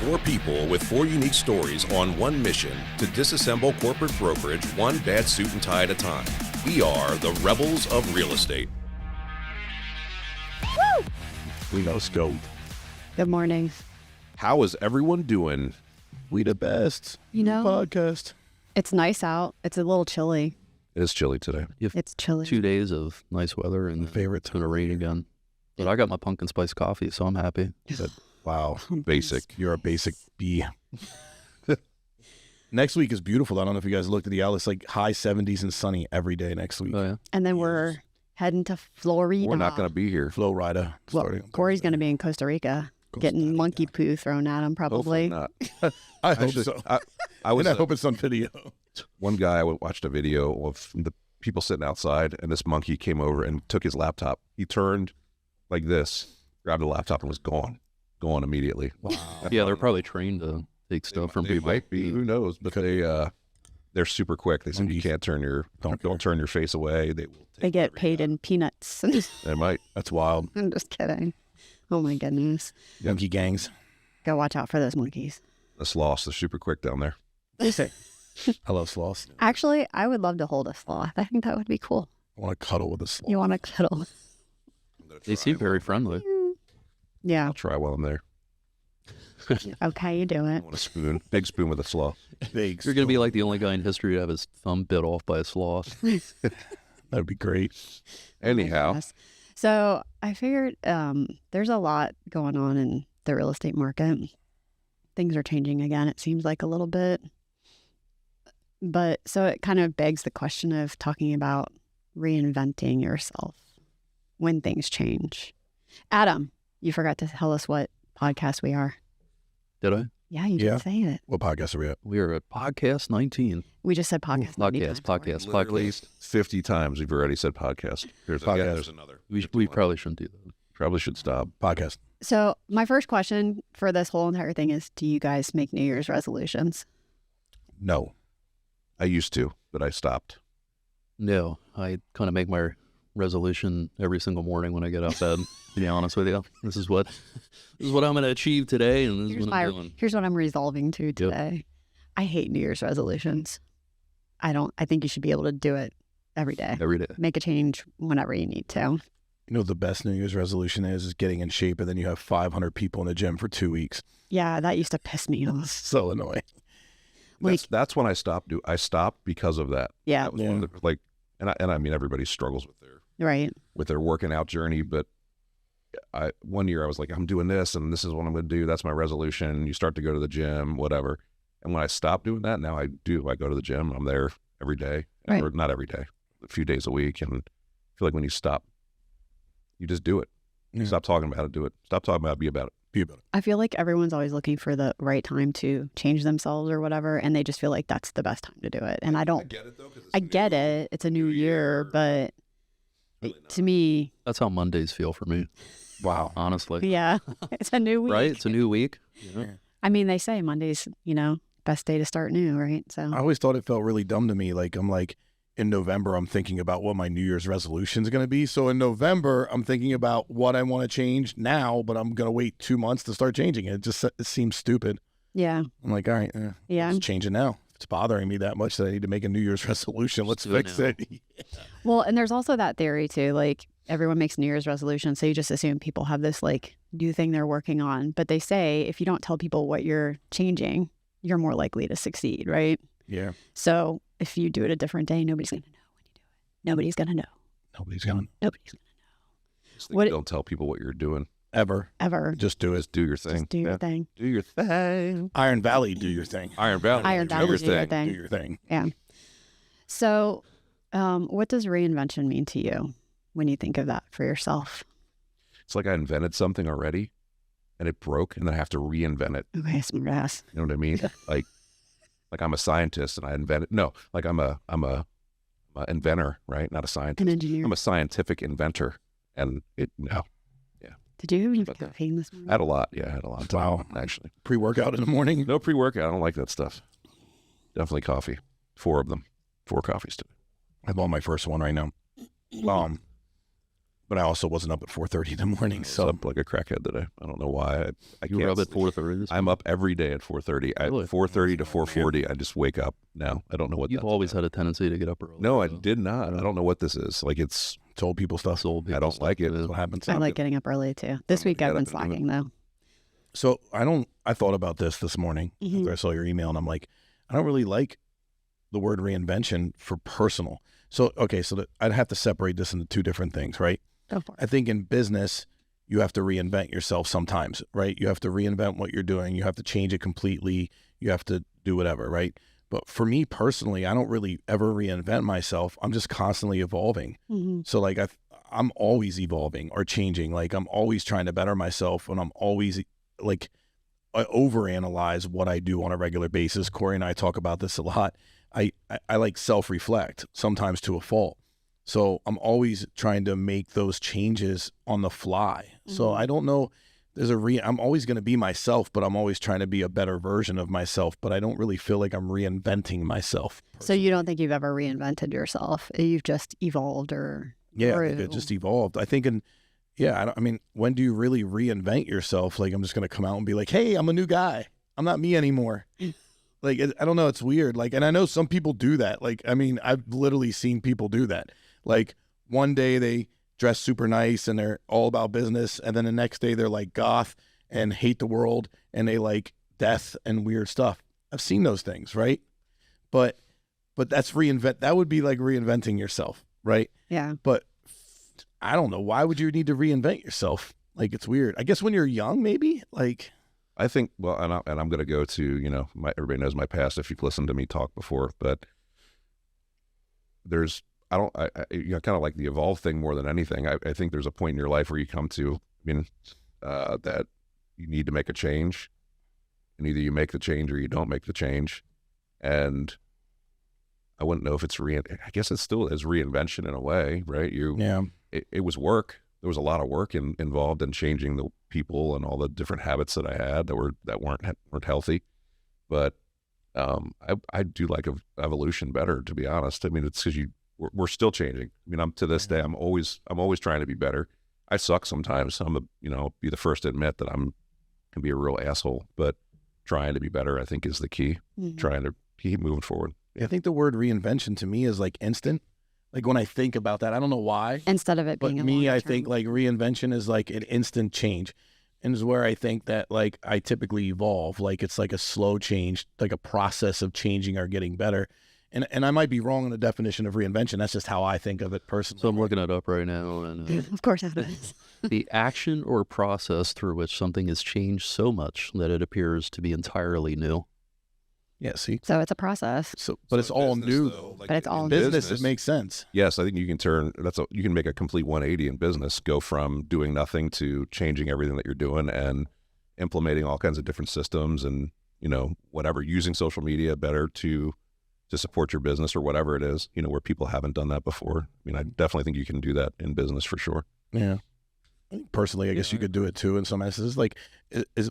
Four people with four unique stories on one mission to disassemble corporate brokerage one bad suit and tie at a time. We are the Rebels of Real Estate. Woo! We know scope. Good morning. How is everyone doing? We the best. You know, Podcast. it's nice out. It's a little chilly. It is chilly today. It's chilly. 2 days of nice weather and Favorite it's going to rain again. But I got my pumpkin spice coffee, so I'm happy. Wow. Basic. You're a basic bee. Next week is beautiful. I don't know if you guys looked at the outlook. It's like high 70s and sunny every day next week. Oh, yeah. And then we're heading to Florida. We're not going to be here. Florida. Well, Corey's going to be in Costa Rica, getting monkey poo thrown at him probably. Hopefully not. I hope Actually, so. I was. And I hope it's on video. One guy, I watched a video of the people sitting outside, and this monkey came over and took his laptop. He turned like this, grabbed the laptop, and was gone immediately. Wow. Yeah, they're probably trained to take stuff from They people. might be, who knows? But they're super quick. They said you can't turn your don't turn your face away. They will. They get paid in peanuts. They might. That's wild. I'm just kidding. Oh my goodness. Monkey gangs. Go watch out for those monkeys. The sloths. They're super quick down there. I love sloths. Actually, I would love to hold a sloth. I think that would be cool. I want to cuddle with a sloth. You want to cuddle? They seem very friendly. Yeah. I'll try while I'm there. Okay, you do I it. want a spoon, big spoon with a sloth. Big. You're going to be like the only guy in history to have his thumb bit off by a sloth. That'd be great. Anyhow, Yes. So I figured there's a lot going on in the real estate market. Things are changing again, it seems like a little bit. But so it kind of begs the question of talking about reinventing yourself when things change. Adam, you forgot to tell us what podcast we are. Did I? Yeah, you Yeah. didn't say it. What podcast are we at? We are at podcast 19. We just said podcast. 90 Podcast, times podcast, literally podcast. 50 times we've already said podcast. There's Podcast. there's another. We probably shouldn't do that. Probably should stop. Podcast. So my first question for this whole entire thing is, do you guys make New Year's resolutions? No. I used to, but I stopped. No, I kind of make my resolution every single morning when I get out of bed, to be honest with you. This is what I'm going to achieve today, and this is what I'm doing. Here's what I'm resolving to today. I hate New Year's resolutions. I think you should be able to do it every day. Every day. Make a change whenever you need to. You know what the best New Year's resolution is getting in shape, and then you have 500 people in the gym for 2 weeks. Yeah, that used to piss me off. So annoying. Like- That's when I stopped. I stopped because of that. Yeah, That was one of the, and I mean everybody struggles right. with their working out journey, but one year I was like, I'm doing this and this is what I'm going to do. That's my resolution. You start to go to the gym, whatever. And when I stopped doing that, now I do. I go to the gym. I'm there every day, Right. or not every day, a few days a week. And I feel like when you stop, you just do it. Yeah. Stop talking about it. Do it. Stop talking about it. Be about it. Be about it. I feel like everyone's always looking for the right time to change themselves or whatever, and they just feel like that's the best time to do it. And I don't. get it though. I get it. It's a new year, but to me, That's how Mondays feel for me, Wow. honestly. yeah, it's a new week. Right? It's a new week. Yeah. I mean, they say Monday's, best day to start new, right? So I always thought it felt really dumb to me. Like, I'm like, in November, I'm thinking about what my New Year's resolution is going to be. So in November, I'm thinking about what I want to change now, but I'm going to wait 2 months to start changing it. It seems stupid. yeah, I'm like, all right, yeah. let's change it now. If it's bothering me that much that I need to make a New Year's resolution, let's do it fix now. it. Well, and there's also that theory too, like everyone makes New Year's resolutions, so you just assume people have this like new thing they're working on. But they say if you don't tell people what you're changing, you're more likely to succeed, right? Yeah. So if you do it a different day, nobody's going to know when you do it. Nobody's going to know. Nobody's going to Nobody's going Just think What- don't tell people what you're doing. ever. to ever. Just do it. Just do your thing. Just do your thing. Do your thing. Iron Valley, do your thing. Iron Valley. Iron do Valley, your do your thing. thing. Do your thing. Yeah. So what does reinvention mean to you when you think of that for yourself? It's like I invented something already, and it broke, and then I have to reinvent it. Okay, smart ass. You know what I mean? like I'm a scientist, and I invented. No, like I'm a inventor, right? Not a scientist. An engineer. I'm a scientific inventor, and no, Did you have About that. caffeine this morning? I had a lot. Yeah, I had a lot. Wow. Actually, Pre-workout in the morning. no pre-workout. I don't like that stuff. Definitely coffee. 4 of them. 4 coffees today. I'm on my first one right now. but I also wasn't up at 4:30 in the morning. I was So up like a crackhead today. I don't know why. I You can't were up at sleep. 4:30 this I'm morning? up every day at 4:30. At Really? 4:30 to 4:40, I just wake up now. I don't know what You've that's always about. had a tendency to get up early. No, I so did not. I don't know what this is. Like it's told people stuff. it's old I people don't stuff, like it. too. That's what happens. I like getting up early too. This gonna week get I've up been and do it. slacking though. So I thought about this morning Mhm. after I saw your email, and I'm like, I don't really like the word reinvention for personal. So, okay, so I'd have to separate this into two different things, right? Go for I it. think in business, you have to reinvent yourself sometimes, right? You have to reinvent what you're doing. You have to change it completely. You have to do whatever, right? But for me personally, I don't really ever reinvent myself. I'm just constantly evolving. hmm So like I'm always evolving or changing. Like I'm always trying to better myself, and I'm always like I overanalyze what I do on a regular basis. Corey and I talk about this a lot. I like self-reflect sometimes to a fault. So I'm always trying to make those changes on the fly. So Mhm. I don't know. I'm always going to be myself, but I'm always trying to be a better version of myself. But I don't really feel like I'm reinventing myself. So you don't think you've ever reinvented yourself? You've just evolved or Yeah, I grew. think it just evolved. I think, I mean, when do you really reinvent yourself? Like, I'm just going to come out and be like, hey, I'm a new guy. I'm not me anymore. Like, I don't know. It's weird. Like, and I know some people do that. Like, I mean, I've literally seen people do that. Like, one day they dress super nice and they're all about business. And then the next day they're like goth and hate the world and they like death and weird stuff. I've seen those things, right? But that's that would be like reinventing yourself, right? Yeah. But I don't know. Why would you need to reinvent yourself? Like, it's weird. I guess when you're young, maybe. Like, I think, well, and I'm going to go to, everybody knows my past if you've listened to me talk before, but I kind of like the evolve thing more than anything. I think there's a point in your life where you come to, that you need to make a change, and either you make the change or you don't make the change. And I wouldn't know if it's I guess it still is reinvention in a way, right? yeah. It was work. There was a lot of work involved in changing the people and all the different habits that I had that weren't healthy. But I do like evolution better, to be honest. I mean, it's because we're still changing. I mean, to this day, I'm always trying to be better. I suck sometimes. Be the first to admit that can be a real asshole, but trying to be better, I think, is the key. Mhm. Trying to keep moving forward. I think the word reinvention to me is like instant. Like, when I think about that, I don't know why. Instead of it But being a me, longer I term. think like reinvention is like an instant change, and is where I think that like I typically evolve. Like, it's like a slow change, like a process of changing or getting better. And I might be wrong on the definition of reinvention. That's just how I think of it personally. So I'm looking it up right now, and Of course it is. the action or process through which something has changed so much that it appears to be be new. Yeah, see. So it's a process. So, but it's all new. But it's all In new. business, it makes sense. Yes, I think you can you can make a complete 180 in business, go from doing nothing to changing everything that you're doing and implementing all kinds of different systems and, whatever, using social media better to support your business or whatever it is, where people haven't done that before. I mean, I definitely think you can do that in business for sure. Yeah. I think personally, I guess you could do it too in some instances. Like,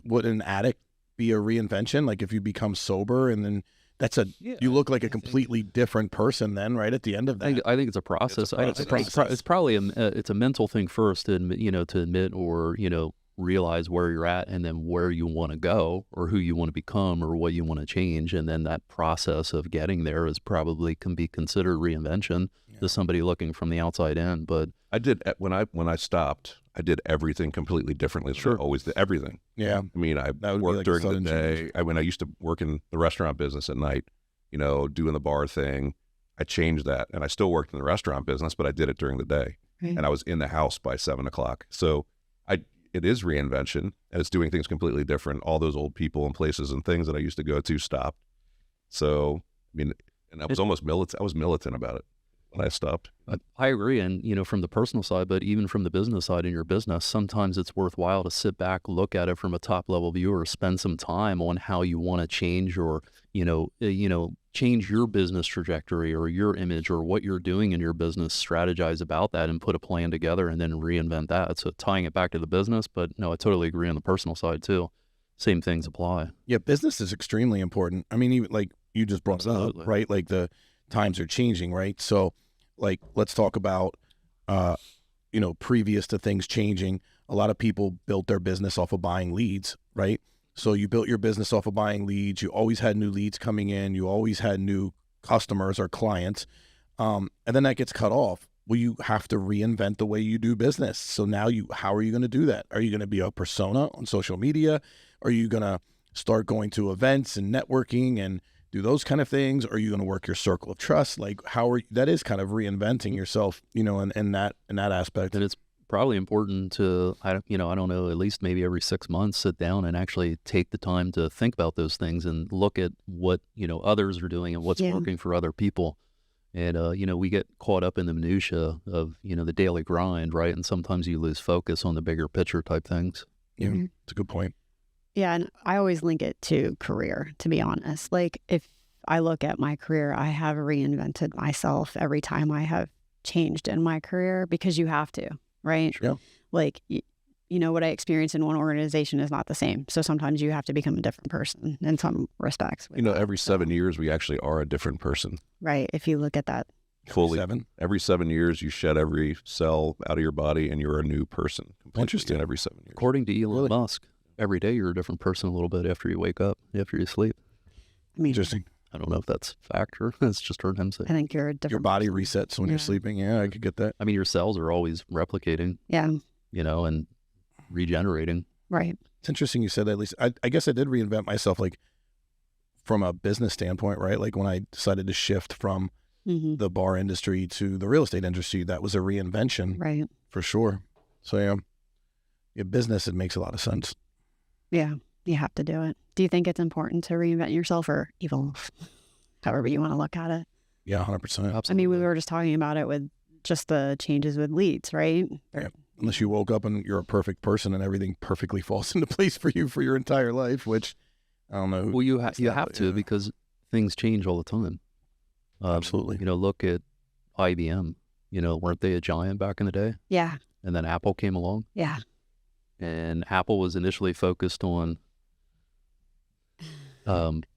would an addict be a reinvention? Like, if you become sober and then you look like a completely different person then, right? At the end of that. I think it's a process. It's probably it's a mental thing first to admit or realize where you're at and then where you want to go or who you want to become or what you want to change, and then that process of getting there can be considered reinvention to somebody looking from the outside in. But I did when I stopped, I did everything completely differently. Sure. I always did everything. Yeah. I mean, I That would be worked like a during the sudden day. I used to work in the restaurant business at night, doing the bar thing. I changed that, and I still worked in the restaurant business, but I did it during the day, Right. and I was in the house by 7:00. So it is reinvention, and it's doing things completely different. All those old people and places and things that I used to go to stopped. So, I mean, and I was almost militant. I was militant about it when I stopped. I agree. And, from the personal side, but even from the business side in your business, sometimes it's worthwhile to sit back, look at it from a top level view, or spend some time on how you want to change or, change your business trajectory or your image or what you're doing in your business, strategize about that and put a plan together and then reinvent that. So tying it back to the business, but no, I totally agree on the personal side too. Same things apply. Yeah, business is extremely important. I mean, even like you just brought it Absolutely. up, right? Like the times are changing, right? So, like, let's talk about you know, previous to things changing, a lot of people built their business off of buying leads, right? So you built your business off of buying leads. You always had new leads coming in. You always had new customers or clients. And then that gets cut off. Well, you have to reinvent the way you do business. So now how are you going to do that? Are you going to be a persona on social media? Are you going to start going to events and networking and do those kind of things? Or are you going to work your circle of trust? Like that is kind of reinventing yourself, you know, in that aspect. And it's probably important to, I don't know, at least maybe every 6 months, sit down and actually take the time to think about those things and look at what, you know, others are doing and what's working for other people. And, you know, we get caught up in the minutia of, you know, the daily grind, right? And sometimes you lose focus on the bigger picture type things. Yeah, it's a good point. Yeah, and I always link it to career, to be honest. Like, if I look at my career, I have reinvented myself every time I have changed in my career, because you have to, right? Yeah. Like, you know, what I experience in one organization is not the same. So sometimes you have to become a different person in some respects. You know, every 7 years, we actually are a different person. Right. If you look at that. Fully. 7? Every 7 years, you shed every cell out of your body and you're a new person. Interesting. In every 7 years. According to Elon Really? Musk, every day you're a different person a little bit after you wake up, after you sleep. I mean, Interesting. I don't know if that's fact or that's just heard him say. I think you're a different Your body person. resets when you're sleeping. Yeah, I could get that. I mean, your cells are always replicating, Yeah. you know, and regenerating. Right. It's interesting you said that. At least I guess I did reinvent myself, like from a business standpoint, right? Like when I decided to shift from Mm-hmm. the bar industry to the real estate industry, that was a reinvention Right. for sure. So yeah, business, it makes a lot of sense. Yeah. You have to do it. Do you think it's important to reinvent yourself or evolve? However you want to look at it. Yeah, 100%. I mean, we were just talking about it with just the changes with leads, right? Yeah. Unless you woke up and you're a perfect person and everything perfectly falls into place for you for your entire life, which I don't know. Well, you have to, because things change all the time. Absolutely. You know, look at IBM. You know, weren't they a giant back in the day? Yeah. And then Apple came along. Yeah. And Apple was initially focused on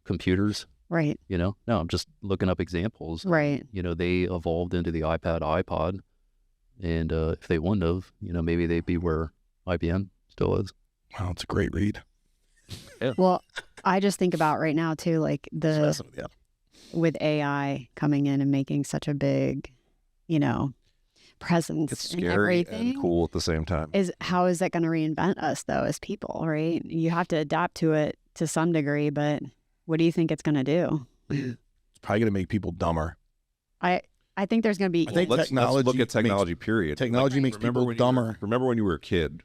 computers. Right. You know, no, I'm just looking up examples. Right. You know, they evolved into the iPad, iPod. And if they wouldn't have, you know, maybe they'd be where IBM still is. Wow, it's a great read. Well, I just think about right now too, like with AI coming in and making such a big, you know, presence It's in scary everything. and cool at the same time. How is that going to reinvent us though as people, right? You have to adapt to it to some degree, but what do you think it's going to do? It's probably going to make people dumber. I think there's going to be. I think Let's look at technology, makes, period. Technology makes people dumber. Remember when you were a kid?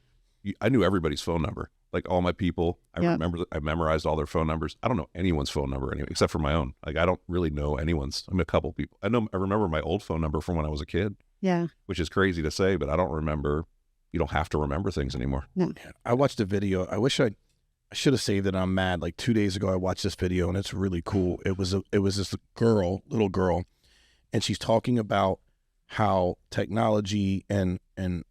I knew everybody's phone number. Like all my people, I memorized all their phone numbers. I don't know anyone's phone number anyway, except for my own. Like I don't really know anyone's. I mean, a couple people. I remember my old phone number from when I was a kid. Yeah. Which is crazy to say, but I don't remember. You don't have to remember things anymore. No. I watched a video. I wish I should have saved it. I'm mad. Like 2 days ago, I watched this video and it's really cool. It was this little girl, and she's talking about how technology and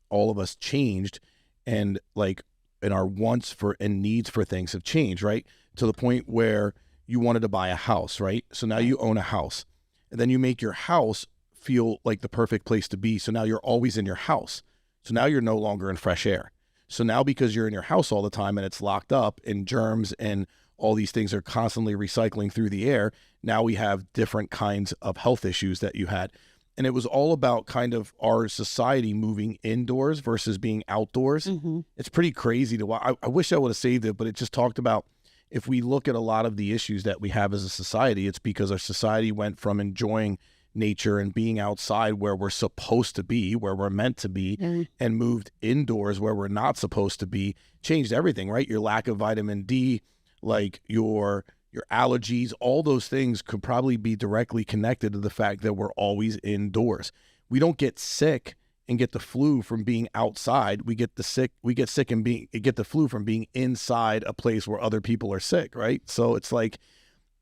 all of us changed, and like, and our wants for and needs for things have changed, right? To the point where you wanted to buy a house, right? So now you own a house, and then you make your house feel like the perfect place to be. So now you're always in your house. So now you're no longer in fresh air. So now because you're in your house all the time and it's locked up and germs and all these things are constantly recycling through the air, now we have different kinds of health issues that you had. And it was all about kind of our society moving indoors versus being outdoors. Mm-hmm. It's pretty crazy to watch. I wish I would have saved it, but it just talked about, if we look at a lot of the issues that we have as a society, it's because our society went from enjoying nature and being outside where we're supposed to be, where we're meant to be, and moved indoors where we're not supposed to be, changed everything, right? Your lack of vitamin D, like your allergies, all those things could probably be directly connected to the fact that we're always indoors. We don't get sick and get the flu from being outside. We get sick and get the flu from being inside a place where other people are sick, right? So it's like,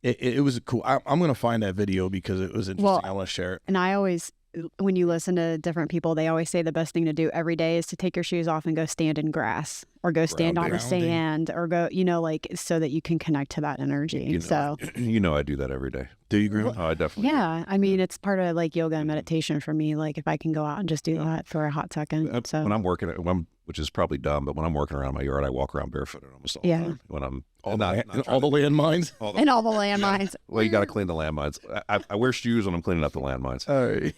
it was cool. I'm going to find that video because it was interesting. Well, I want to share it. And I always when you listen to different people, they always say the best thing to do every day is to take your shoes off and go stand in grass or go stand on the Grounding. sand or go, like, so that you can connect to that energy. You know, So, I do that every day. Do you agree? Oh, I definitely. yeah, I mean, it's part of like yoga and meditation for me. Like if I can go out and just do that for a hot second. So When I'm working, which is probably dumb, but when I'm working around my yard, I walk around barefooted almost all the Yeah. time. When I'm All not the trying to- landmines. and all the landmines. Well, you got to clean the landmines. I wear shoes when I'm cleaning up the landmines. All right.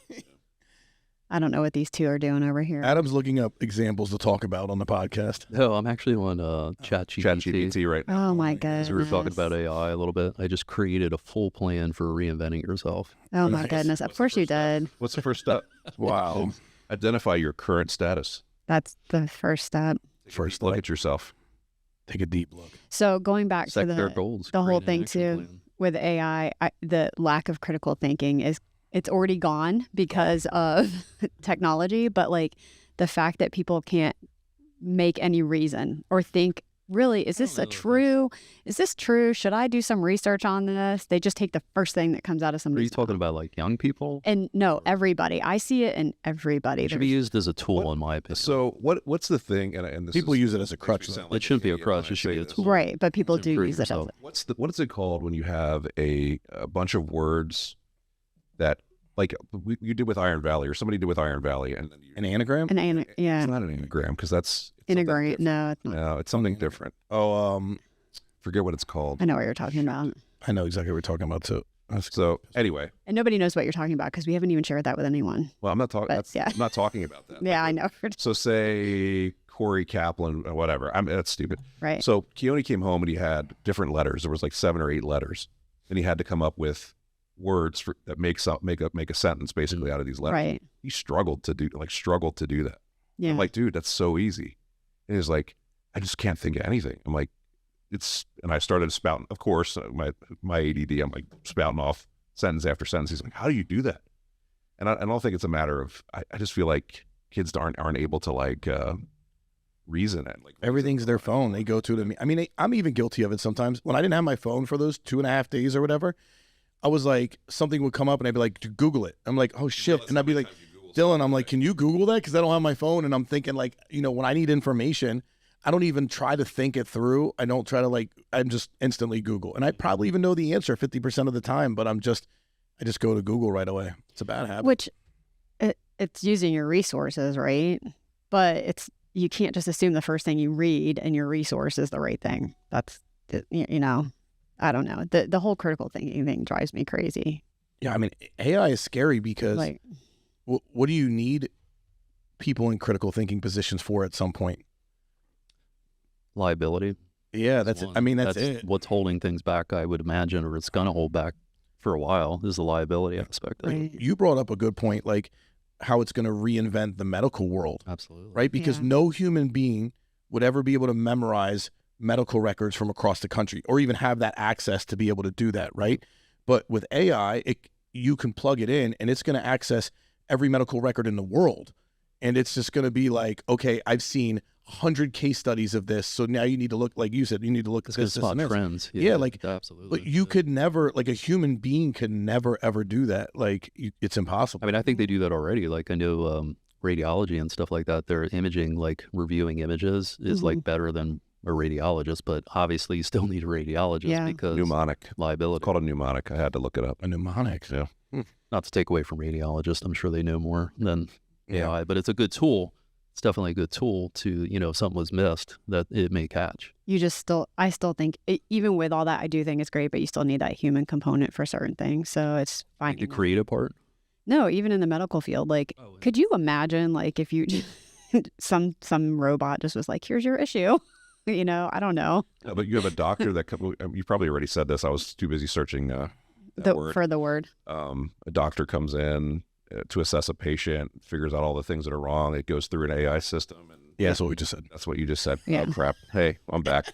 I don't know what these two are doing over here. Adam's looking up examples to talk about on the podcast. No, I'm actually on ChatGPT. ChatGPT right now. Oh my goodness. We were talking about AI a little bit. I just created a full plan for reinventing yourself. Oh my Nice. goodness. Of course you did. What's the first step? Wow. Identify your current status. That's the first step. First, Look at yourself. take a deep look. So going back Set to their the goals. whole create an thing action too. plan. with AI, the lack of critical thinking it's already gone because of technology, but like the fact that people can't make any reason or think, really, is this true? Should I do some research on this? They just take the first thing that comes out of Are you somebody's talking mouth. about like young people? And no, everybody. I see it in everybody. It should be There's- used as a tool, in my opinion. So what's the thing? And this People is- use it as a crutch, makes me though. sound like It shouldn't be a an idiot when crutch. I It should say be a this. tool. Right, but people To do improve use it as yourself. What is it called when you have a bunch of words that like you did with Iron Valley or somebody did with Iron Valley and then An anagram? yeah, it's not an anagram because that's integrate. No, it's not. No, it's something different. Oh, Forget what it's called. I know what you're talking about. I know exactly what we're talking about too. So anyway, And nobody knows what you're talking about because we haven't even shared that with anyone. well, I'm not talking. But, yeah. I'm not talking about that. Yeah, I know. So say Corey Kaplan or whatever. That's stupid. Right. So Keone came home and he had different letters. There was like 7 or 8 letters, and he had to come up with words that make a sentence basically out of these letters. Right. He struggled to do that. Yeah. I'm like, dude, that's so easy. And he's like, I just can't think of anything. I'm like, and I started spouting. Of course, my ADD. I'm like spouting off sentence after sentence. He's like, how do you do that? And I don't think it's a matter of. I just feel like kids aren't able to like reason it. Like Everything's their phone. They go to it. I mean, I'm even guilty of it sometimes. When I didn't have my phone for those 2.5 days or whatever, I was like, something would come up and I'd be like, Google it. I'm like, oh shit. And I'd be like, Dylan, I'm like, can you Google that? Because I don't have my phone. And I'm thinking like, when I need information, I don't even try to think it through. I don't try to I'm just instantly Google. And I probably even know the answer 50% of the time, but I just go to Google right away. It's a bad habit. Which it's using your resources, right? But you can't just assume the first thing you read and your resource is the right thing. That's, I don't know. The whole critical thinking thing drives me crazy. Yeah, I mean, AI is scary because Like, what do you need people in critical thinking positions for at some point? Liability. Yeah, that's it. one. I mean, that's it. What's holding things back, I would imagine, or it's going to hold back for a while, is the liability aspect of it. right. You brought up a good point, like how it's going to reinvent the medical world, Absolutely. right? Because Yeah. no human being would ever be able to memorize medical records from across the country or even have that access to be able to do that, right? But with AI, you can plug it in and it's going to access every medical record in the world. And it's just going to be like, okay, I've seen 100 case studies of this. So now you need to look, like you said, you need to look at It's going this, to this, spot and this. trends. Yeah, like, absolutely. But you could never, like a human being could never, ever do that. Like it's impossible. I mean, I think they do that already. Like I know radiology and stuff like that. Their imaging, like reviewing images, is like better than a radiologist. But obviously, you still need a radiologist Yeah. because mnemonic. It's liability. called a mnemonic. I had to look it up. A mnemonic. Yeah. Not to take away from radiologists, I'm sure they know more than Yeah. AI, but it's a good tool. It's definitely a good tool to, if something was missed, that it may catch. I still think, even with all that, I do think it's great, but you still need that human component for certain things. So it's fine. Like the creative part. No, even in the medical field, like, could you imagine, like, if you some robot just was like, "Here's your issue," I don't know. But you have a doctor that you probably already said this. I was too busy searching that word. For the word. A doctor comes in to assess a patient, figures out all the things that are wrong. It goes through an AI system, and Yeah, that's what we just said. that's what you just said. Yeah. Oh crap! Hey, I'm back.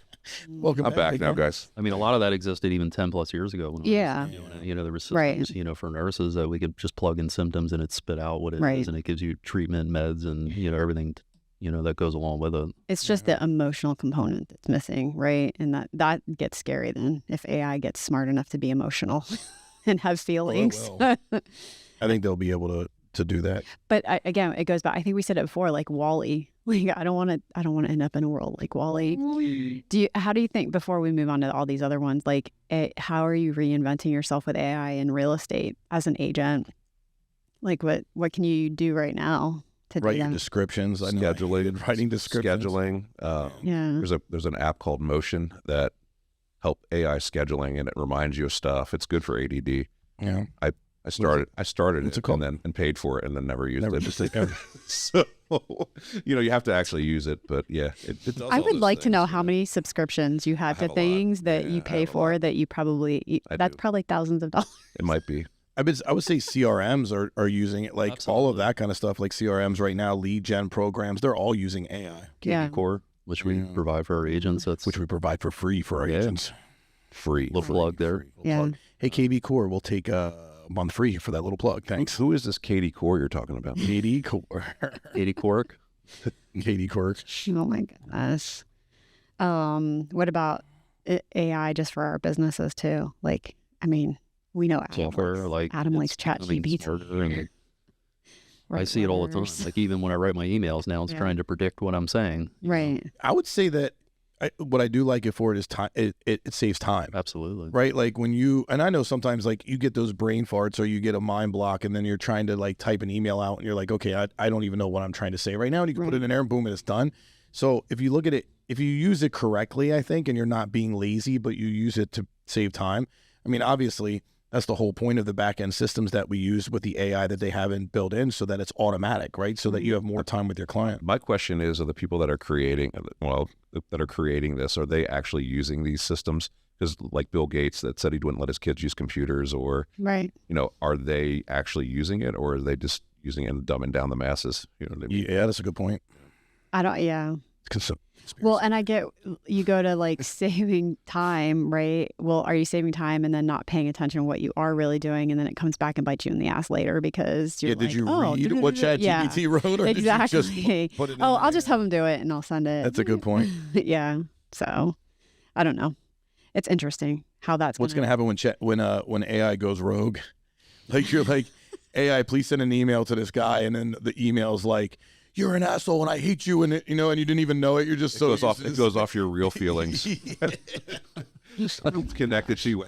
Welcome I'm back now, again. guys. I mean, a lot of that existed even 10 plus years ago. When Yeah. I was doing it. There were Right. systems, for nurses that we could just plug in symptoms and it spit out what it is, Right. and it gives you treatment, meds, and, everything, that goes along with it. It's just the emotional component that's missing, right? And that gets scary then if AI gets smart enough to be emotional and have feelings. will. I think they'll be able to do that. But again, it goes back. I think we said it before, like Wall-E. Like I don't want to end up in a world like Wall-E. How do you think, before we move on to all these other ones, like how are you reinventing yourself with AI in real estate as an agent? Like what can you do right now to Write do your that? descriptions. I know I hated writing descriptions. Scheduling. Yeah. There's an app called Motion that help AI scheduling, and it reminds you of stuff. It's good for ADD. Yeah. I started what's it it called? and paid for it and then never used Never it. used it, yeah. So, you have to actually use it, but yeah. It does I all would those like to things, know yeah. how many subscriptions you have I to have a lot. things that Yeah, you I pay have a for lot. that you probably, I that's do. probably thousands of dollars. It might be. I would say CRMs are using it, like all of Absolutely. that kind of stuff, like CRMs right now, lead gen programs, they're all using AI, Yeah. Core, which we Yeah. provide for our agents. That's which we provide for free for our Yeah. agents. Free. little plug there. Free, little Yeah. plug. Hey, KB Core, we'll take a month free for that little plug. Thanks. Who is this Katie Core you're talking about? KD Core. 80 Cork. KD Core. Oh my goodness. What about AI just for our businesses too? Like, I mean, we know Adam Software, likes, like Adam likes it's becoming ChatGPT. smarter, and I Write see it all the time. letters. Like even when I write my emails now, it's Yeah. trying to predict what I'm saying. Right. I would say that what I do like it for it is time. It saves time. Absolutely. Right? Like when you, and I know sometimes like you get those brain farts or you get a mind block and then you're trying to like type an email out and you're like, okay, I don't even know what I'm trying to say right now. And you can put Right. it in there and boom, and it's done. So if you look at it, if you use it correctly, I think, and you're not being lazy, but you use it to save time. I mean, obviously that's the whole point of the back end systems that we use with the AI that they haven't built in so that it's automatic, right? So that you have more time with your client. My question is, are the people that are creating, this, are they actually using these systems? Because like Bill Gates that said he wouldn't let his kids use computers, or, Right. are they actually using it, or are they just using it and dumbing down the masses? You know what I mean? Yeah, that's a good point. Yeah. Conspiracy. Well, and I get, you go to like saving time, right? Well, are you saving time and then not paying attention to what you are really doing? And then it comes back and bites you in the ass later because you're Yeah, did like, you oh, read what ChatGPT wrote, or exactly. did you just put it in Oh, there? I'll just have them do it and I'll send it. That's a good point. Yeah. So I don't know. It's interesting how that's What's going to happen when AI goes rogue? Like you're like, AI, please send an email to this guy, and then the email's like, you're an asshole and I hate you, and and you didn't even know it. You're just so It goes off your real feelings. It's connected to you.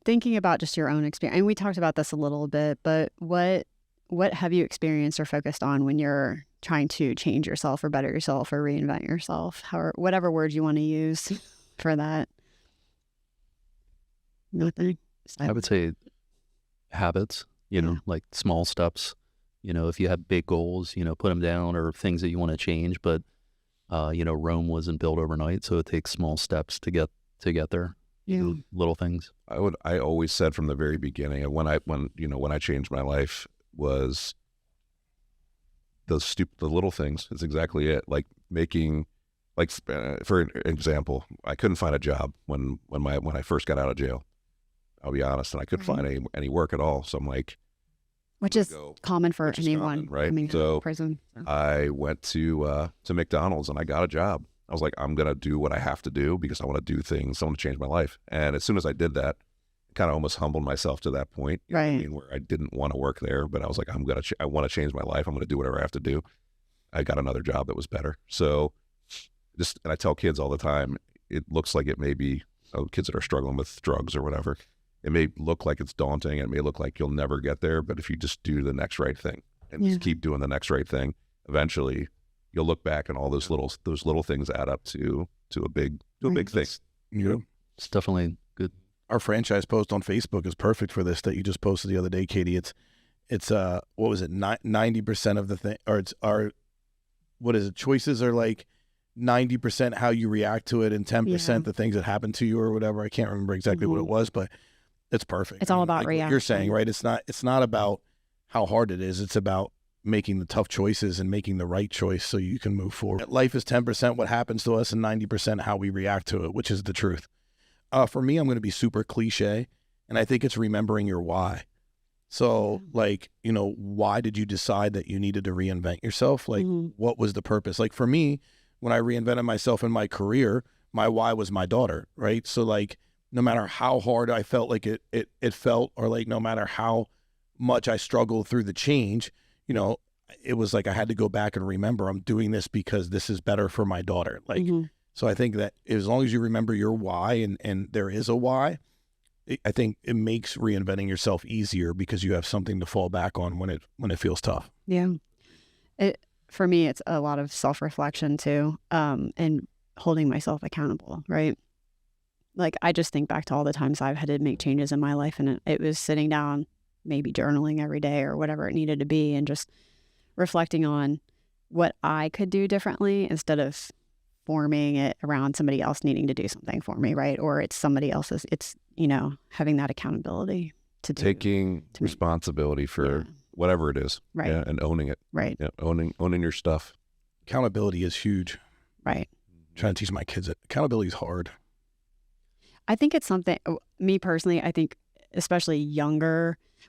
thinking about just your own experience, and we talked about this a little bit, but what have you experienced or focused on when you're trying to change yourself or better yourself or reinvent yourself, whatever words you want to use for that? Nothing. I would say habits, like small steps. If you have big goals, put them down, or things that you want to change. But, Rome wasn't built overnight, so it takes small steps to get there. Yeah. Little things. I always said from the very beginning of when I changed my life was the little things. It's exactly it. Like making, like for example, I couldn't find a job when I first got out of jail. I'll be honest, and I couldn't find any work at all. So I'm like, Which is common for which is anyone common, right? coming out So of prison. I went to McDonald's and I got a job. I was like, I'm gonna do what I have to do because I want to do things. I want to change my life. And as soon as I did that, kind of almost humbled myself to that point, you know what I Right. mean, where I didn't want to work there, but I was like, I want to change my life. I'm gonna do whatever I have to do. I got another job that was better. So and I tell kids all the time, it looks like it may be kids that are struggling with drugs or whatever. It may look like it's daunting. It may look like you'll never get there, but if you just do the next right thing and just keep doing the next right thing, eventually you'll look back and all those little things add up to a big thing. Yeah. It's definitely good. Our franchise post on Facebook is perfect for this that you just posted the other day, Katie. It's what was it? 90% of the thing, or it's our, what is it? Choices are like 90% how you react to it and 10% the things that happen to you or whatever. I can't remember exactly what it was, but it's perfect. It's all about like what you're saying, reaction. right? It's not about how hard it is. It's about making the tough choices and making the right choice so you can move forward. Life is 10% what happens to us and 90% how we react to it, which is the truth. For me, I'm going to be super cliche, and I think it's remembering your why. So like, why did you decide that you needed to reinvent yourself? Like, what was the purpose? Like for me, when I reinvented myself in my career, my why was my daughter, right? So like, no matter how hard I felt like it felt, or like no matter how much I struggled through the change, it was like I had to go back and remember I'm doing this because this is better for my daughter. Like, so I think that as long as you remember your why and there is a why, I think it makes reinventing yourself easier because you have something to fall back on when it feels tough. Yeah. For me, it's a lot of self-reflection too, and holding myself accountable, right? Like, I just think back to all the times I've had to make changes in my life, and it was sitting down, maybe journaling every day or whatever it needed to be, and just reflecting on what I could do differently instead of forming it around somebody else needing to do something for me, right? Or it's somebody else's, it's, having that accountability to do. Taking responsibility for whatever it is. Right. Yeah, and owning it. Right. Yeah, owning your stuff. Accountability is huge. Right. I'm trying to teach my kids that accountability is hard. I think it's something, me personally, I think especially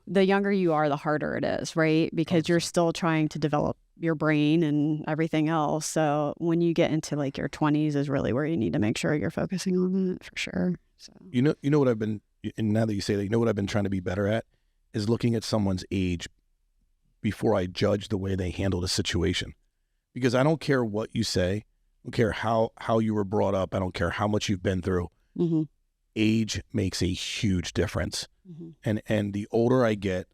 the younger you are, the harder it is, right? Because you're still trying to develop your brain and everything else. So when you get into like your 20s is really where you need to make sure you're focusing on it for sure. So You know what I've been, and now that you say that, what I've been trying to be better at is looking at someone's age before I judge the way they handle the situation. Because I don't care what you say, I don't care how you were brought up, I don't care how much you've been through. Age makes a huge difference. And the older I get,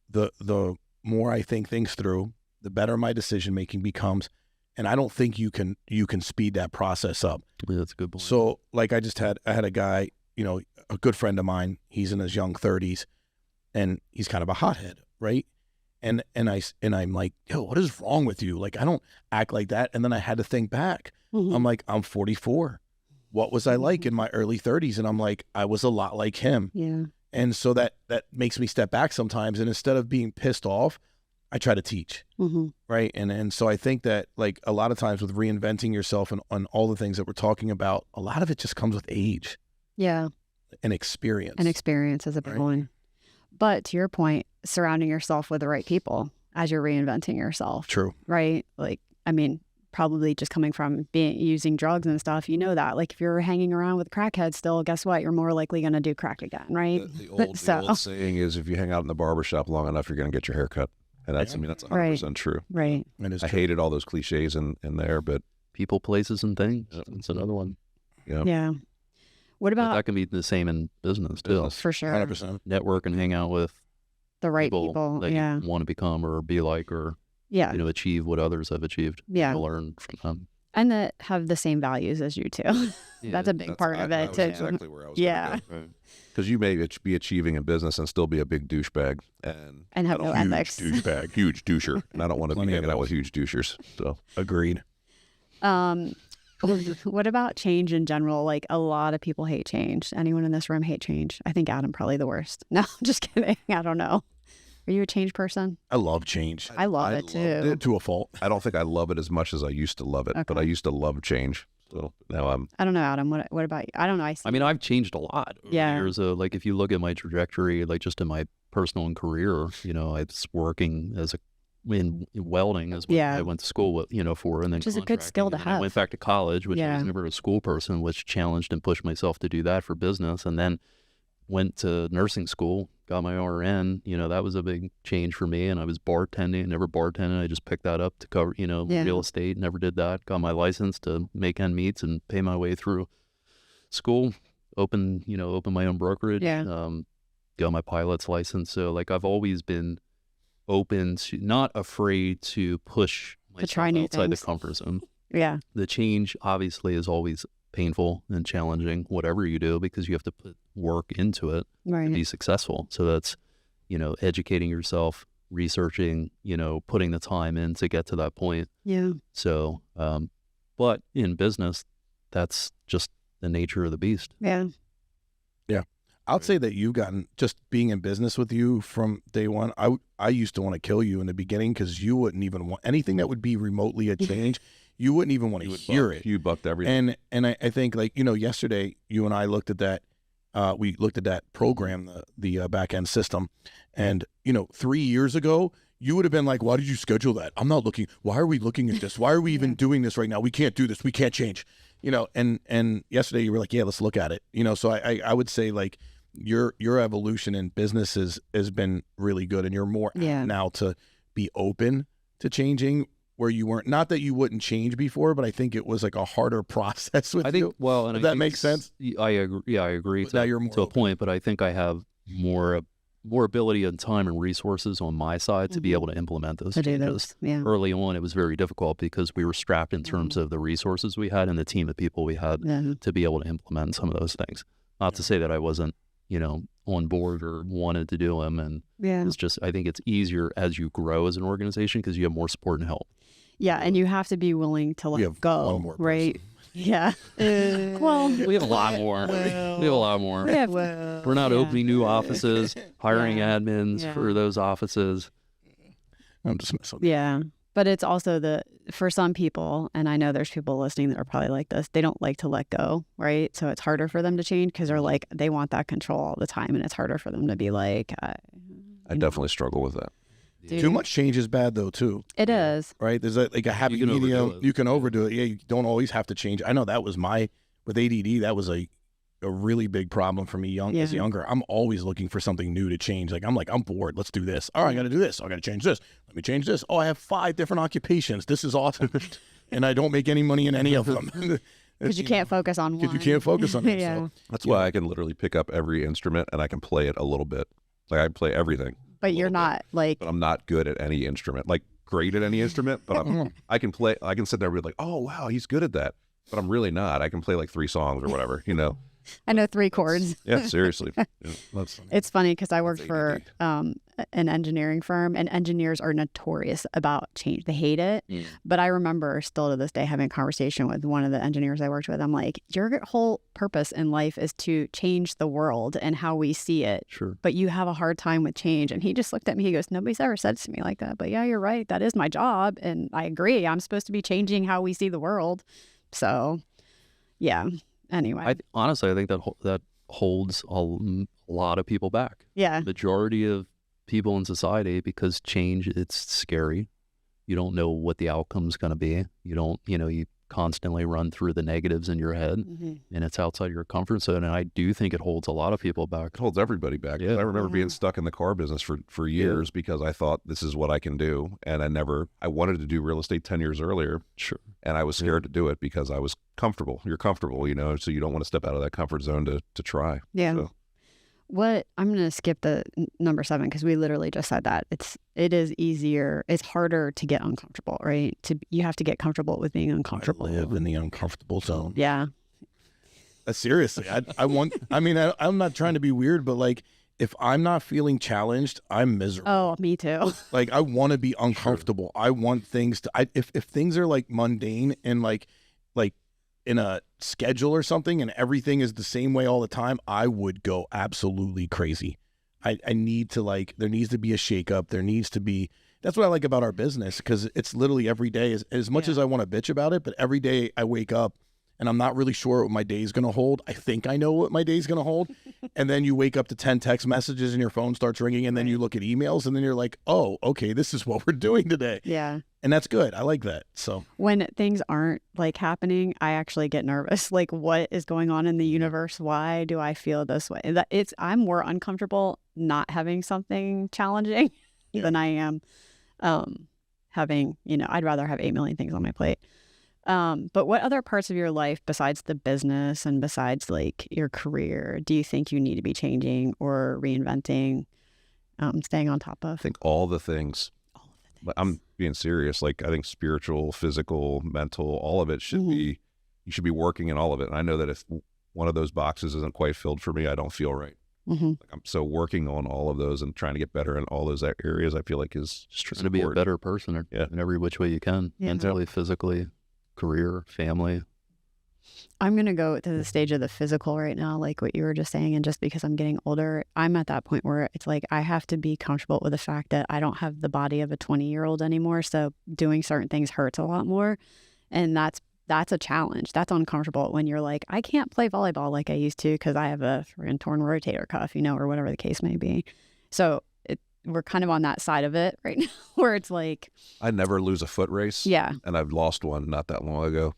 the more I think things through, the better my decision making becomes. And I don't think you can speed that process up. Yeah, that's a good point. So like I had a guy, a good friend of mine, he's in his young 30s and he's kind of a hothead, right? And I'm like, yo, what is wrong with you? Like, I don't act like that. And then I had to think back. I'm like, I'm 44. What was I like in my early 30s? And I'm like, I was a lot like him. yeah. And so that makes me step back sometimes. And instead of being pissed off, I try to teach, right? And so I think that like a lot of times with reinventing yourself and on all the things that we're talking about, a lot of it just comes with age. Yeah. And experience. And experience is a big one. But to your point, surrounding yourself with the right people as you're reinventing yourself. True. Right? Like, I mean, probably just coming from using drugs and stuff, that. Like, if you're hanging around with crackheads still, guess what? You're more likely going to do crack again, right? The old saying is, if you hang out in the barbershop long enough, you're going to get your hair cut. And that's 100% true. Right. I hated all those cliches in there, but people, places, and things. It's another one. Yeah. What But about that can be the same in business too. for sure 100%. Network and hang out with the right people? that Yeah. you want to become or be like or Yeah. achieve what others have achieved. Yeah. To learn from them. And that have the same values as you too. That's a big part of it too. Exactly where I was. Yeah. Because you may be achieving in business and still be a big douchebag And have no ethics. Huge doucher, and I don't want to be hanging out with huge douchers. So Agreed. What about change in general? Like, a lot of people hate change. Anyone in this room hate change? I think Adam probably the worst. No, I'm just kidding. I don't know. Are you a change person? I love change. I love it too. To a fault. I don't think I love it as much as I used to love it, but I used to love change. So now I don't know, Adam. What about you? I don't know. I mean, I've changed a lot over Yeah. the years. Like, if you look at my trajectory, like just in my personal and career, I was working in welding is what Yeah. I went to school with, for, and then Which is a good skill to contracting. And I have. went back to college, which I Yeah. was never a school person, which challenged and pushed myself to do that for business. And then went to nursing school, got my RN, that was a big change for me. And I was bartending, never bartended. I just picked that up to cover, real estate, never did that. Got my license to make end meets and pay my way through school, open my own brokerage, got my pilot's license. So like, I've always been open to, not afraid to push myself try new outside things. the comfort zone. Yeah. The change obviously is always painful and challenging, whatever you do, because you have to put work into it to be Right. successful. So that's, educating yourself, researching, putting the time in to get to that point. Yeah. So, but in business, that's just the nature of the beast. Yeah. I'd say that you've gotten, just being in business with you from day one, I used to want to kill you in the beginning because you wouldn't even want anything that would be remotely a change. You wouldn't even want to hear it. You bucked everything. And I think, like, yesterday you and I looked at that. We looked at that program, the back end system, and 3 years ago you would have been like, "Why did you schedule that? I'm not looking. Why are we looking at this? Why are we even doing this right now? We can't do this. We can't change." And yesterday you were like, "Yeah, let's look at it." So I would say, like, your evolution in business has been really good, and you're more apt Yeah. now to be open to changing, where you weren't, not that you wouldn't change before, but I think it was like a harder process with I think, you. well, and If I that think makes sense. I agree. Yeah, I agree But now you're more to a open. point, but I think I have more ability and time and resources on my side to be able to implement those to do changes. those. Yeah. Early on, it was very difficult because we were strapped in terms of the resources we had and the team of people we had Yeah. to be able to implement some of those things. Not to say that I wasn't, on board or wanted to do them. And Yeah. it's just, I think it's easier as you grow as an organization because you have more support and help. Yeah. And you have to be willing to We let have go, one more right? person. Yeah. Well, We have a lot more. We have a lot more. we have, We're not yeah. opening new offices, hiring Yeah. admins Yeah. for those offices. I'm just messing. Yeah. But it's also for some people, and I know there's people listening that are probably like this, they don't like to let go, right? So it's harder for them to change because they're like, they want that control all the time. And it's harder for them to be like, I definitely struggle with that. dude, Too much change is bad though too, It is. right? There's like a happy You can overdo medium. it. You can overdo it. Yeah, you don't always have to change. I know that was with ADD, that was a really big problem for me as Yeah. younger. I'm always looking for something new to change. I'm bored. Let's do this. All right, I got to do this. I got to change this. Let me change this. Oh, I have 5 different occupations. This is awesome. And I don't make any money in any of them. Because you can't focus on one. Because you can't focus on it. Yeah. So, That's why I can literally pick up every instrument and I can play it a little bit. Like I play everything, But you're little bit. not like, but I'm not good at any instrument. Like great at any instrument, but I can play. I can sit there and be like, oh wow, he's good at that. But I'm really not. I can play like 3 songs or whatever. I know 3 chords. Yeah, seriously. Yeah, that's It's funny because I worked That's for an engineering firm, and engineers are notorious about change. They hate it. Mm. But I remember still to this day having a conversation with one of the engineers I worked with. I'm like, your whole purpose in life is to change the world and how we see it. Sure. But you have a hard time with change. And he just looked at me. He goes, nobody's ever said it to me like that. But yeah, you're right. That is my job. And I agree. I'm supposed to be changing how we see the world. So, yeah. Anyway. Honestly, I think that holds a lot of people back. Yeah. Majority of people in society, because change, it's scary. You don't know what the outcome's going to be. You don't, you constantly run through the negatives in your head, Mhm. and it's outside your comfort zone. And I do think it holds a lot of people back. it holds everybody back. Yeah. I remember Yeah. being stuck in the car business for years because I thought this is what I can do, and I wanted to do real estate 10 years earlier, Sure. and I was scared to do it because I was comfortable. You're comfortable, so you don't want to step out of that comfort zone to try. Yeah. So, I'm going to skip the number 7 because we literally just said that it is easier. It's harder to get uncomfortable, right? You have to get comfortable with being I uncomfortable. live in the uncomfortable zone. Yeah. Seriously, I'm not trying to be weird, but like, if I'm not feeling challenged, I'm miserable. Oh, me too. Like, I want to be uncomfortable. I want things if things are like mundane and like in a schedule or something and everything is the same way all the time, I would go absolutely crazy. I need to there needs to be a shakeup. There needs to be, that's what I like about our business, because it's literally every day, as much as I want to bitch about it, but every day I wake up and I'm not really sure what my day is going to hold. I think I know what my day is going to hold. And then you wake up to 10 text messages and your phone starts ringing, and then you look at emails and then you're like, oh, okay, this is what we're doing today. Yeah. And that's good. I like that. So When things aren't happening, I actually get nervous. Like, what is going on in the universe? Why do I feel this way? I'm more uncomfortable not having something challenging than I am having, I'd rather have 8 million things on my plate. But what other parts of your life besides the business and besides your career do you think you need to be changing or reinventing, staying on top of? I think all the things. All of the But I'm being serious. I think spiritual, physical, mental, all of it should be, you should be working in all of it. And I know that if one of those boxes isn't quite filled for me, I don't feel right. Mm-hmm. So working on all of those and trying to get better in all those areas, I feel like is Just trying to be a better person in every which way you can, Yeah. mentally, physically, career, family. I'm going to go to the stage of the physical right now, like what you were just saying. And just because I'm getting older, I'm at that point where it's like I have to be comfortable with the fact that I don't have the body of a 20-year-old anymore. So doing certain things hurts a lot more. And that's a challenge. That's uncomfortable when you're like, I can't play volleyball like I used to because I have a torn rotator cuff, or whatever the case may be. So we're kind of on that side of it right now where it's like, I never lose a foot race. yeah. And I've lost one not that long ago.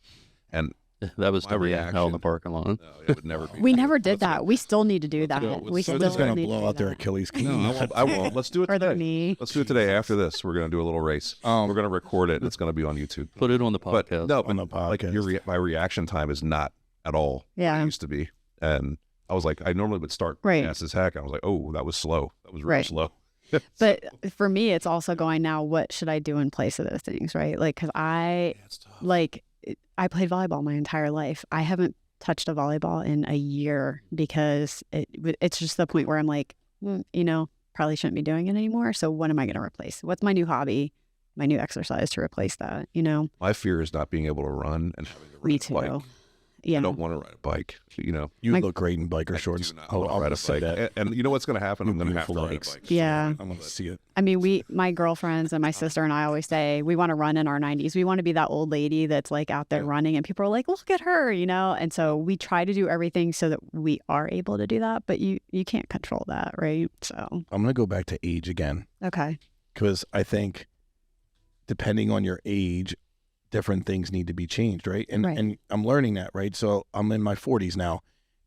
And That was My to me out in reaction- the parking lot. No, it would never be. We never did Let's that. go. We still need to do Let's that. go. We still Somebody's gonna need to blow do out their that. Achilles. No, I won't. I won't. Let's do it Or their today. knee. Let's do it today. After this, we're gonna do a little race. We're gonna record it. It's gonna be on YouTube. Put it on the But podcast. no, On but the like podcast. my reaction time is not at all what Yeah. it used to be. And I was like, I normally would start Right. fast as heck. I was like, oh, that was slow. That was real Right. slow. But for me, it's also going now, what should I do in place of those things, right? Like, because I played volleyball my entire life. I haven't touched a volleyball in a year because it's just the point where I'm like, probably shouldn't be doing it anymore. So what am I going to replace? What's my new hobby, my new exercise to replace that, My fear is not being able to run and having to ride Me a bike. too. Yeah. I don't want to ride a bike. You My- look great in biker I shorts. do not I'll, want to I'll ride a just say bike. that. And you know what's going to happen? I'm going to have to Beautiful ride a legs. bike. Yeah. I want to see it. I mean, my girlfriends and my sister and I always say we want to run in our 90s. We want to be that old lady that's like out there running and people are like, look at her, And so we try to do everything so that we are able to do that, but you can't control that, right? So, I'm going to go back to age again okay. because I think depending on your age, different things need to be changed, right? And Right. and I'm learning that, right? So I'm in my 40s now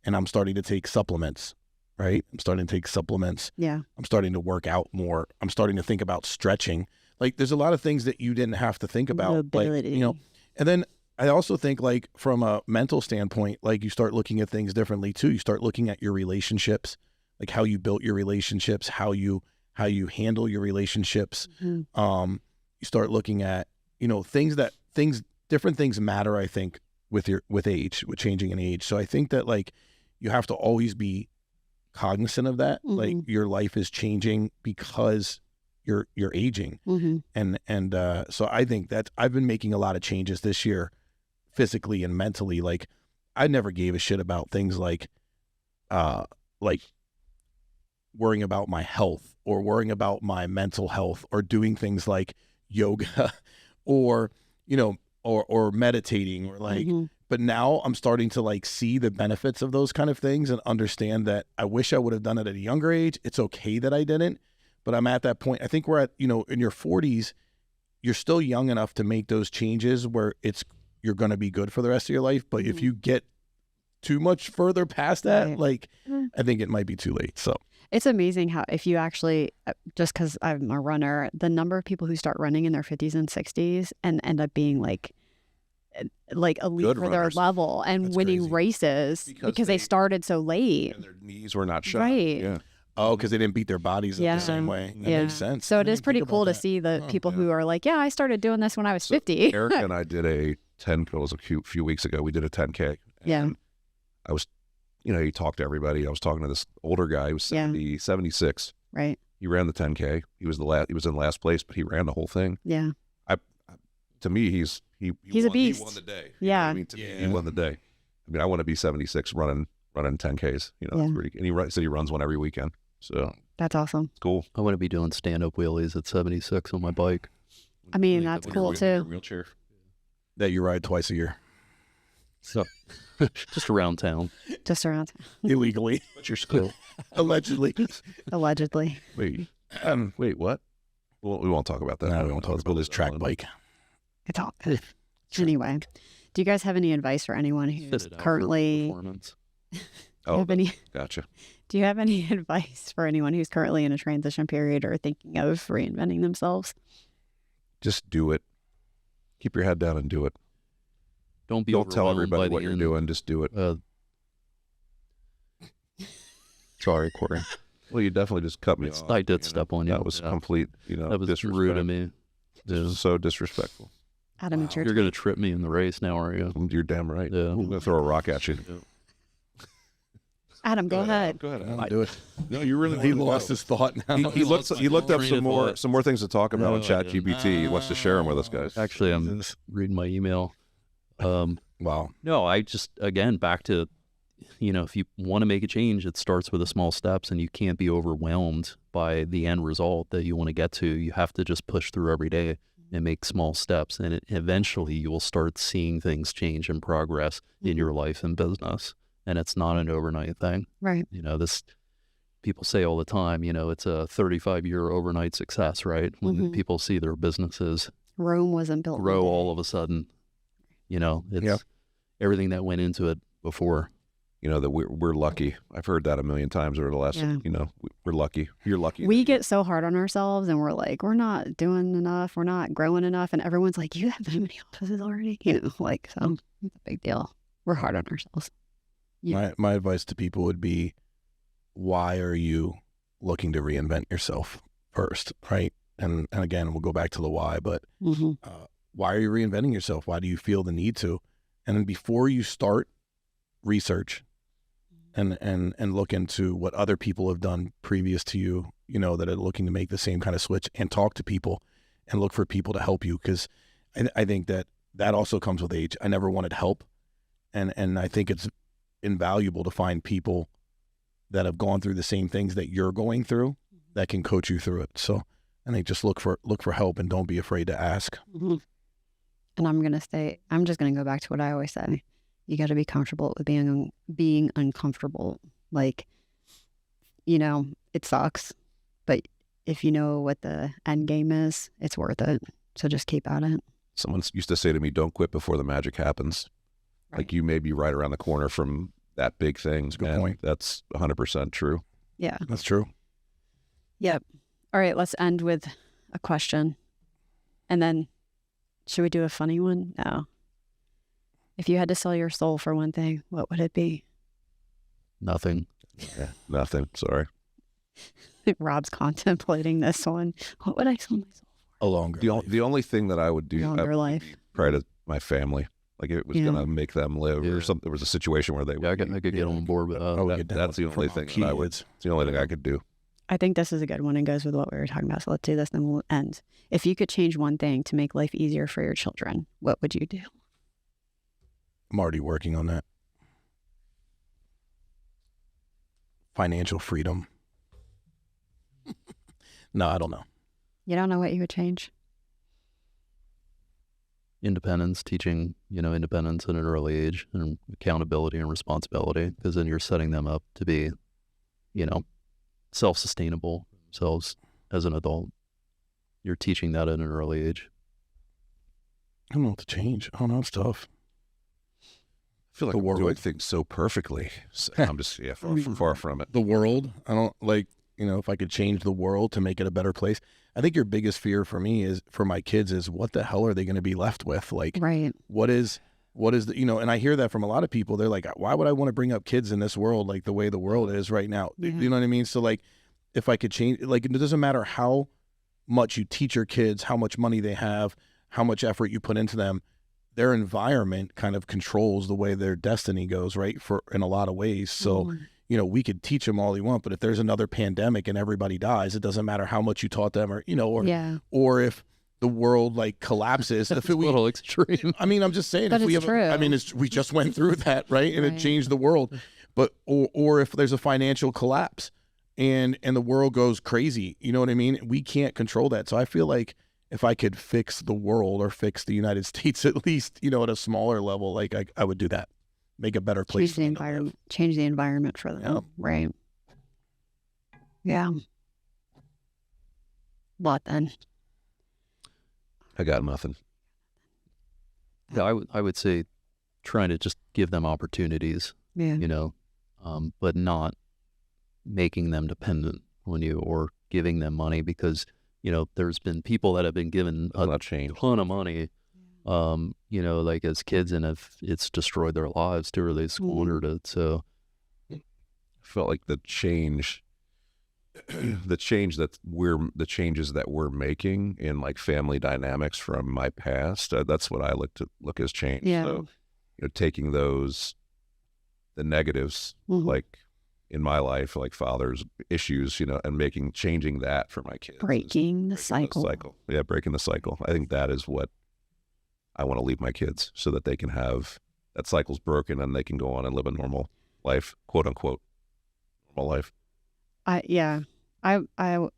and I'm starting to take supplements, right? I'm starting to take supplements. Yeah. I'm starting to work out more. I'm starting to think about stretching. Like there's a lot of things that you didn't have to think about. Mobility. Like, and then I also think like from a mental standpoint, like you start looking at things differently too. You start looking at your relationships, like how you built your relationships, how you handle your relationships. Mhm. You start looking at, different things matter, I think, with age, with changing in age. So I think that like you have to always be cognizant of that. Like your life is changing because you're aging. Mm-hmm. And so I think that I've been making a lot of changes this year, physically and mentally. Like I never gave a shit about things like worrying about my health or worrying about my mental health or doing things like yoga or meditating or like, but now I'm starting to like see the benefits of those kind of things and understand that I wish I would have done it at a younger age. It's okay that I didn't, but I'm at that point. I think we're at, in your 40s, you're still young enough to make those changes where you're going to be good for the rest of your life. But if you get too much further past that, Right. like, I think it might be too late. So It's amazing how if you actually, just because I'm a runner, the number of people who start running in their 50s and 60s and end up being like elite Good for their runners. level and That's winning crazy. races Because because they they- started so late. And their knees were not shot. Right. Yeah. because they didn't beat their bodies up Yeah. the same way. That Yeah. makes sense. So I it didn't is pretty think cool about to that. see the Oh, people yeah. who are like, yeah, I started doing this when I was So 50. Eric and I did a 10, it was a few weeks ago. We did a 10K. Yeah. And I was, you talk to everybody. I was talking to this older guy who was Yeah. 76. Right. He ran the 10K. He was he was in last place, but he ran the whole thing. Yeah. To me, he's He's a won, beast. He won the day. You know Yeah. what I mean, to me, he Yeah. won the day. I mean, I want to be 76 running 10Ks. It's Yeah. pretty. And he said he runs one every weekend. So That's awesome. it's cool. I want to be doing stand-up wheelies at 76 on my bike. I mean, Like that's the cool Your too. wheelchair. That you ride twice a year So just around town. Just around, illegally, But you're still. allegedly. allegedly. Wait, what? Well, we won't talk about that. No, we won't talk Let's about go this to track that one. bike. It's all good. Anyway, do you guys have any advice for anyone Fit who's it out for currently performance. Oh, have any? gotcha. Do you have any advice for anyone who's currently in a transition period or thinking of reinventing themselves? Just do it. Keep your head down and do it. Don't be Don't tell overwhelmed by everybody the what you're end. doing. Just do it. Sorry, Corey. Well, you definitely just cut me off. I did step on you. That was Yeah. complete. That was disrespect. rude of me. Yeah. So disrespectful. Adam, it's your You're going to trip me in the race now, are you? You're damn right. Yeah. I'm gonna throw a rock at you. Adam, go ahead. Go ahead. I'll do it. No, you really. He wanted to lost know. his thought now. He looked up Train some of more thought. some more things to talk about No, on I ChatGPT. He wants to share them with us, guys. Actually, I'm Jesus. reading my email. Wow. No, I just, again, back to, if you want to make a change, it starts with the small steps, and you can't be overwhelmed by the end result that you want to get to. You have to just push through every day and make small steps, and eventually you will start seeing things change and progress in your life and business. And it's not an overnight thing. Right. This people say all the time, it's a 35-year overnight success, right? When Mhm. people see their businesses Rome wasn't built. in a grow day. all of a sudden, it's Yeah. everything that went into it before. You know, that we're lucky. I've heard that a million times over the last, Yeah. you know, we're lucky. You're lucky. We get so hard on ourselves and we're like, we're not doing enough. We're not growing enough. And everyone's like, you have that many offices already? You know, like, so it's a big deal. We're hard on ourselves. Yeah. My advice to people would be, why are you looking to reinvent yourself first, right? And again, we'll go back to the why, but Mm-hmm. why are you reinventing yourself? Why do you feel the need to? And then before you start, research and look into what other people have done previous to you, you know, that are looking to make the same kind of switch, and talk to people and look for people to help you. Because I think that also comes with age. I never wanted help. And I think it's invaluable to find people that have gone through the same things that you're going through that can coach you through it. So I think just look for help and don't be afraid to ask. Mm-hmm. And I'm just going to go back to what I always say. You got to be comfortable with being uncomfortable. Like, you know, it sucks, but if you know what the end game is, it's worth it. So just keep at it. Someone used to say to me, don't quit before the magic happens. Right. Like, you may be right around the corner from that big thing. That's a good point. That's 100% true. Yeah. That's true. Yep. All right. Let's end with a question. And then should we do a funny one? No. If you had to sell your soul for one thing, what would it be? Nothing. Yeah, nothing. Sorry. Rob's contemplating this one. What would I sell myself A longer life. The only thing that I would do, Longer I would life. be probably to my family. Like, if it was Yeah. going to make them live, Yeah. or something. There was a situation where they Yeah, I would could get on board with that. Oh, we that- get down that's the with only from thing that I would. kids. It's the only thing I could do. I think this is a good one and goes with what we were talking about. So let's do this, then we'll end. If you could change one thing to make life easier for your children, what would you do? I'm already working on that. Financial freedom. No, I don't know. You don't know what you would change? Independence, teaching, independence at an early age, and accountability and responsibility, because then you're setting them up to be, self-sustainable themselves as an adult. You're teaching that at an early age. I don't know what to change. I don't know. It's tough. I feel like The I'm world. doing things so perfectly. So I'm just far from it. The world. I don't like, if I could change the world to make it a better place. I think your biggest fear for me is, for my kids, is what the hell are they going to be left with? Like, Right. what is the, and I hear that from a lot of people. They're like, why would I want to bring up kids in this world, like the way the world is right now? Yeah. You know what I mean? So like, if I could change, like, it doesn't matter how much you teach your kids, how much money they have, how much effort you put into them, their environment kind of controls the way their destiny goes, right? In a lot of ways. So, Mhm. We could teach them all you want, but if there's another pandemic and everybody dies, it doesn't matter how much you taught them, or, Yeah. or if the world like collapses. It's a little extreme. I mean, I'm just saying, But if we it's have, true. I mean, we just went through that, right? And Right. it changed the world. But, or if there's a financial collapse and the world goes crazy, you know what I mean? We can't control that. So I feel like if I could fix the world, or fix the United States, at least, at a smaller level, like I would do that, make a better place. Change the environment. Change the environment for them. Yeah. Right. Yeah. What then? I got nothing. Yeah, I would say trying to just give them opportunities, Yeah. but not making them dependent on you or giving them money, because, there's been people that have been given a Not change. ton of money, like as kids, and it's destroyed their lives too, or they squandered it. So I felt like the changes that we're making in like family dynamics from my past, that's what I look as change. Yeah. So, taking the negatives, Mhm. like in my life, like father's issues, and changing that for my kids. is Breaking the cycle. Yeah, breaking the cycle. I think that is what I want to leave my kids, so that they can have that cycle's broken and they can go on and live a normal life, quote unquote, normal life. I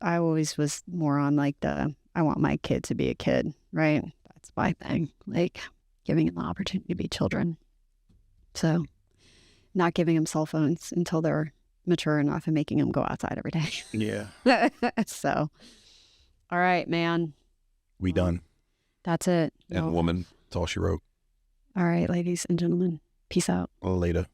always was more on like I want my kid to be a kid, right? That's my thing. Like giving them the opportunity to be children. So not giving them cell phones until they're mature enough and making them go outside every day. Yeah. So, all right, man. We done. That's it. And Well, woman, That's all she wrote. all right, ladies and gentlemen. Peace out. Later.